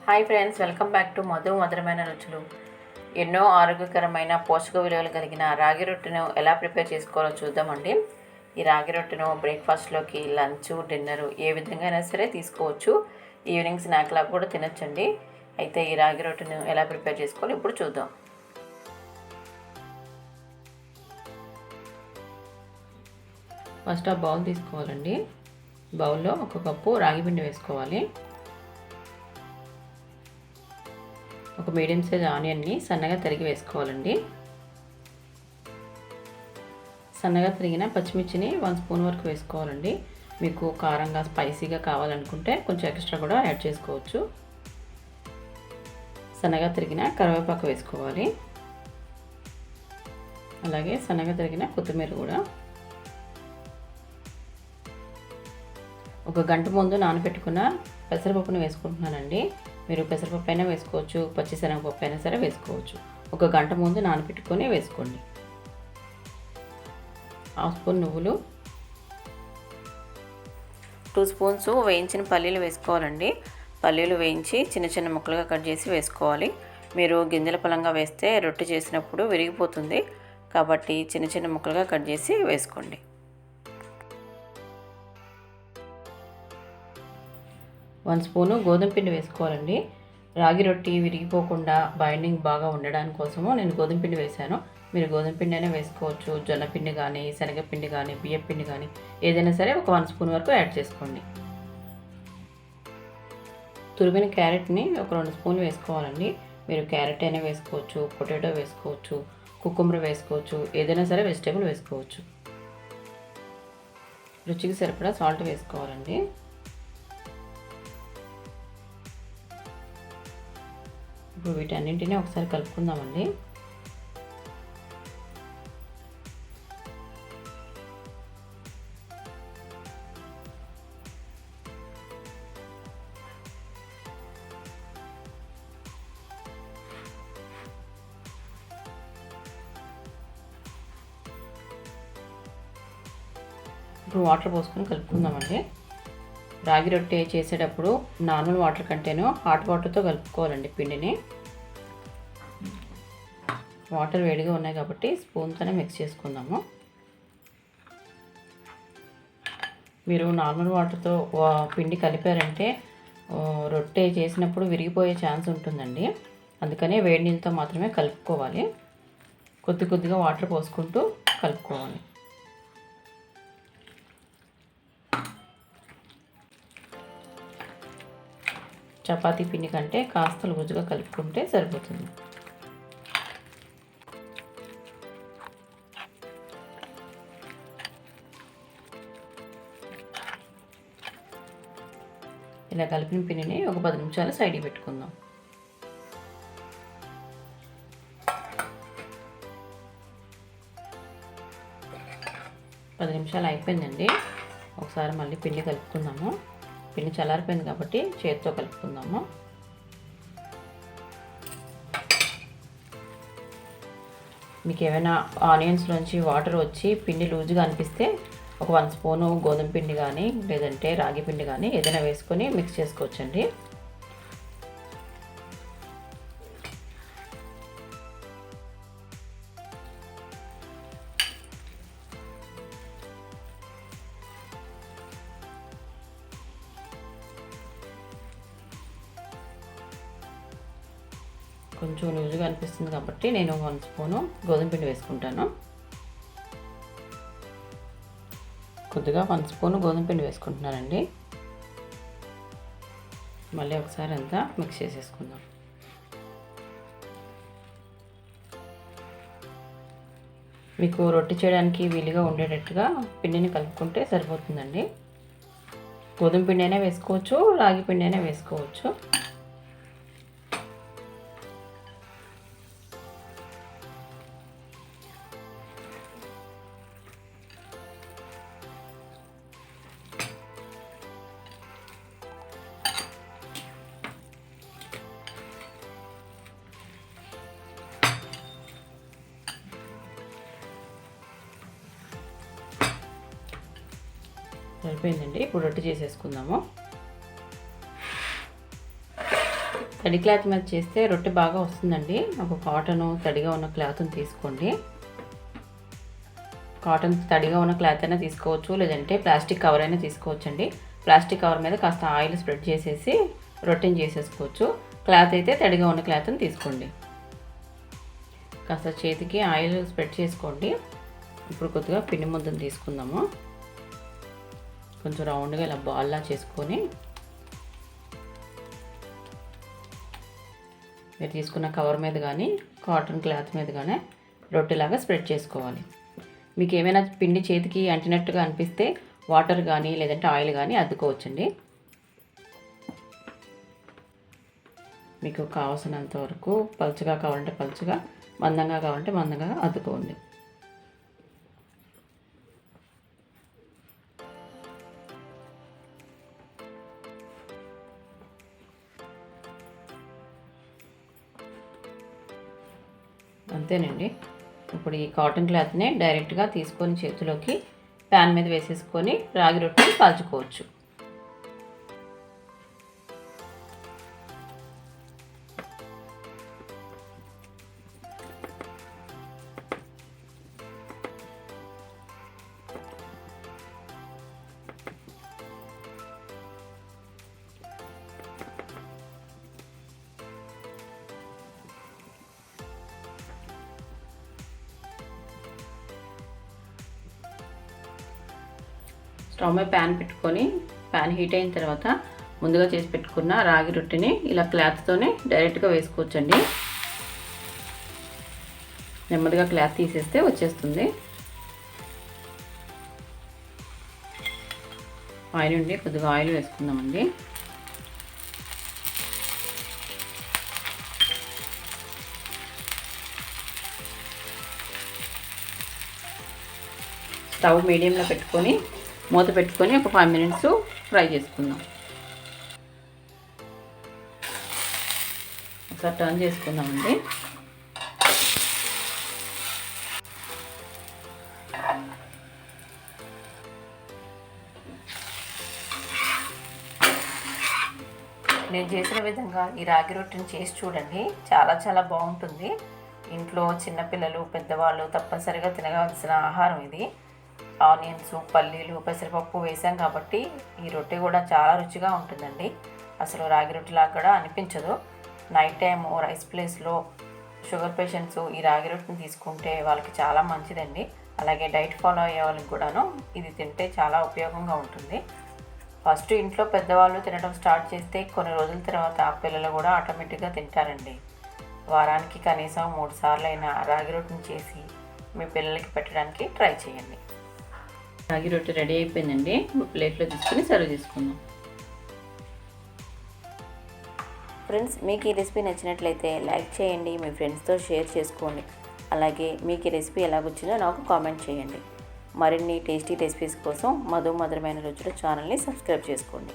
Hi friends, welcome back to మధురమైన రుచులు. ఎన్నో ఆరోగ్యకరమైన పోషక విలువలు కలిగిన రాగి రొట్టెను ఎలా ప్రిపేర్ చేసుకోవాలో చూద్దామండి. ఈ రాగి రొట్టెను బ్రేక్ఫాస్ట్లోకి, లంచ్, డిన్నర్ ఏ విధంగా అయినా సరే తీసుకోవచ్చు. ఈవినింగ్ స్నాక్ లాగా కూడా తినొచ్చండి. అయితే ఈ రాగి రొట్టెను ఎలా ప్రిపేర్ చేసుకోవాలో ఇప్పుడు చూద్దాం. ఫస్ట్ ఆ బౌల్ తీసుకోవాలండి. బౌల్లో 1 కప్పు రాగి పిండి వేసుకోవాలి. ఒక మీడియం సైజ్ ఆనియన్ని సన్నగా తరిగి వేసుకోవాలండి. సన్నగా తరిగిన పచ్చిమిర్చిని 1 స్పూన్ వరకు వేసుకోవాలండి. మీకు కారంగా స్పైసీగా కావాలనుకుంటే కొంచెం ఎక్స్ట్రా కూడా యాడ్ చేసుకోవచ్చు. సన్నగా తరిగిన కరివేపాకు వేసుకోవాలి. అలాగే సన్నగా తరిగిన కొత్తిమీర కూడా. 1 గంట ముందు నానబెట్టుకున్న పెసరపప్పును వేసుకుంటున్నానండి. మీరు పెసరపప్పు అయినా వేసుకోవచ్చు, పచ్చిశనగపప్పు అయినా సరే వేసుకోవచ్చు. 1 గంట ముందు నానబెట్టుకొని వేసుకోండి. 1/2 స్పూన్ నువ్వులు, 2 స్పూన్స్ వేయించిన పల్లీలు వేసుకోవాలండి. పల్లీలు వేయించి చిన్న చిన్న ముక్కలుగా కట్ చేసి వేసుకోవాలి. మీరు గింజల పలంగా వేస్తే రొట్టె చేసినప్పుడు విరిగిపోతుంది, కాబట్టి చిన్న చిన్న ముక్కలుగా కట్ చేసి వేసుకోండి. 1 స్పూను గోధుమ పిండి వేసుకోవాలండి. రాగి రొట్టి విరిగిపోకుండా బైండింగ్ బాగా ఉండడానికి కోసము నేను గోధుమ పిండి వేశాను. మీరు గోధుమ పిండి అయినా వేసుకోవచ్చు, జొన్న పిండి కానీ, శనగపిండి కానీ, బియ్యం పిండి కానీ ఏదైనా సరే ఒక 1 స్పూన్ వరకు యాడ్ చేసుకోండి. తురిమిన క్యారెట్ని ఒక 2 స్పూన్లు వేసుకోవాలండి. మీరు క్యారెట్ అయినా వేసుకోవచ్చు, పొటాటో వేసుకోవచ్చు, కుకుంబర్ వేసుకోవచ్చు, ఏదైనా సరే వెజిటేబుల్ వేసుకోవచ్చు. రుచికి సరిపడా సాల్ట్ వేసుకోవాలండి. ఇప్పుడు వీటన్నింటినీ ఒకసారి కలుపుకుందామండి. ఇప్పుడు వాటర్ పోసుకొని కలుపుకుందామండి. రాగి రొట్టె చేసేటప్పుడు నార్మల్ వాటర్ కంటేనూ హాట్ వాటర్తో కలుపుకోవాలండి పిండిని. వాటర్ వేడిగా ఉన్నాయి కాబట్టి స్పూన్తోనే మిక్స్ చేసుకుందాము. మీరు నార్మల్ వాటర్తో పిండి కలిపారంటే రొట్టె చేసినప్పుడు విరిగిపోయే ఛాన్స్ ఉంటుందండి. అందుకనే వేడి నీళ్ళతో మాత్రమే కలుపుకోవాలి. కొద్దిగా వాటర్ పోసుకుంటూ కలుపుకోవాలి. చపాతీ పిండి కంటే కాస్త లూజుగా కలుపుకుంటే సరిపోతుంది. ఇలా కలిపిన పిండిని ఒక 10 నిమిషాలు సైడ్కి పెట్టుకుందాం. పది నిమిషాలు అయిపోయిందండి. ఒకసారి మళ్ళీ పిండి కలుపుకుందాము. పిండి చల్లారిపోయింది కాబట్టి చేతితో కలుపుకుందాము. మీకు ఏమైనా ఆనియన్స్లోంచి వాటర్ వచ్చి పిండి లూజుగా అనిపిస్తే ఒక 1 స్పూను గోధుమ పిండి కానీ, లేదంటే రాగి పిండి కానీ ఏదైనా వేసుకొని మిక్స్ చేసుకోవచ్చండి. కొంచెం లూజుగా అనిపిస్తుంది కాబట్టి నేను 1 స్పూను గోధుమ పిండి వేసుకుంటాను. కొద్దిగా 1 స్పూను గోధుమ పిండి వేసుకుంటున్నానండి. మళ్ళీ ఒకసారి అంతా మిక్స్ చేసేసుకుందాం. మీకు రొట్టె చేయడానికి వీలుగా ఉండేటట్టుగా పిండిని కలుపుకుంటే సరిపోతుందండి. గోధుమ పిండి అయినా వేసుకోవచ్చు, రాగి పిండి అయినా వేసుకోవచ్చు. సరిపోయిందండి. ఇప్పుడు రొట్టె చేసేసుకుందాము. తడి క్లాత్ మీద చేస్తే రొట్టె బాగా వస్తుందండి. ఒక కాటను తడిగా ఉన్న క్లాత్ని తీసుకోండి. కాటన్ తడిగా ఉన్న క్లాత్ అయినా తీసుకోవచ్చు, లేదంటే ప్లాస్టిక్ కవర్ అయినా తీసుకోవచ్చండి. ప్లాస్టిక్ కవర్ మీద కాస్త ఆయిల్ స్ప్రెడ్ చేసేసి రొట్టెని చేసేసుకోవచ్చు. క్లాత్ అయితే తడిగా ఉన్న క్లాత్ని తీసుకోండి. కాస్త చేతికి ఆయిల్ స్ప్రెడ్ చేసుకోండి. ఇప్పుడు కొద్దిగా పిండి ముద్దను తీసుకుందాము. కొంచెం రౌండ్గా ఇలా బాల్లా చేసుకొని మీరు తీసుకున్న కవర్ మీద కానీ కాటన్ క్లాత్ మీద కానీ రొట్టెలాగా స్ప్రెడ్ చేసుకోవాలి. మీకు ఏమైనా పిండి చేతికి అంటినట్టుగా అనిపిస్తే వాటర్ కానీ లేదంటే ఆయిల్ కానీ అద్దుకోవచ్చండి. మీకు కావాల్సినంత వరకు పలుచగా కావాలంటే పలుచగా, మందంగా కావాలంటే మందంగా అద్దుకోండి. అంతేనండి. ఇప్పుడు ఈ కాటన్ క్లాత్ని డైరెక్ట్గా తీసుకొని చేతిలోకి ప్యాన్ మీద వేసేసుకొని రాగి రొట్టెని కాల్చుకోవచ్చు. స్టవ్ మీద ప్యాన్ పెట్టుకొని ప్యాన్ హీట్ అయిన తర్వాత ముందుగా చేసి పెట్టుకున్న రాగి రొట్టెని ఇలా క్లాత్తోనే డైరెక్ట్గా వేసుకోవచ్చండి. నెమ్మదిగా క్లాత్ తీసేస్తే వచ్చేస్తుంది. ఆయిల్ ఉండి కొద్దిగా ఆయిల్ వేసుకుందామండి. స్టవ్ మీడియంలో పెట్టుకొని మూత పెట్టుకొని ఒక 5 minutes ఫ్రై చేసుకుందాం. ఒకసారి టర్న్ చేసుకుందామండి. నేను చేసిన విధంగా ఈ రాగి రొట్టెని చేసి చూడండి. చాలా చాలా బాగుంటుంది. ఇంట్లో చిన్నపిల్లలు, పెద్దవాళ్ళు తప్పనిసరిగా తినవలసిన ఆహారం ఇది. ఆనియన్స్, పల్లీలు, పెసరపప్పు వేసాం కాబట్టి ఈ రొట్టె కూడా చాలా రుచిగా ఉంటుందండి. అసలు రాగి రొట్టెలాగా కూడా అనిపించదు. నైట్ టైం రైస్ ప్లేస్లో షుగర్ పేషెంట్స్ ఈ రాగి రొట్టెని తీసుకుంటే వాళ్ళకి చాలా మంచిదండి. అలాగే డైట్ ఫాలో అయ్యే వాళ్ళకి కూడాను ఇది తింటే చాలా ఉపయోగంగా ఉంటుంది. ఫస్ట్ ఇంట్లో పెద్దవాళ్ళు తినడం స్టార్ట్ చేస్తే కొన్ని రోజుల తర్వాత పిల్లలు కూడా ఆటోమేటిక్గా తింటారండి. వారానికి కనీసం 3 సార్లు అయినా రాగి రొట్టెని చేసి మీ పిల్లలకి పెట్టడానికి ట్రై చేయండి. రాగి రొట్టె రెడీ అయిపోయిందండి. ప్లేట్లో తీసుకుని సర్వ్ చేసుకుందాం. ఫ్రెండ్స్, మీకు ఈ రెసిపీ నచ్చినట్లయితే లైక్ చేయండి, మీ ఫ్రెండ్స్తో షేర్ చేసుకోండి. అలాగే మీకు ఈ రెసిపీ ఎలాగొచ్చిందో నాకు కామెంట్ చేయండి. మరిన్ని టేస్టీ రెసిపీస్ కోసం మధురమైన రుచుల ఛానల్ని సబ్స్క్రైబ్ చేసుకోండి.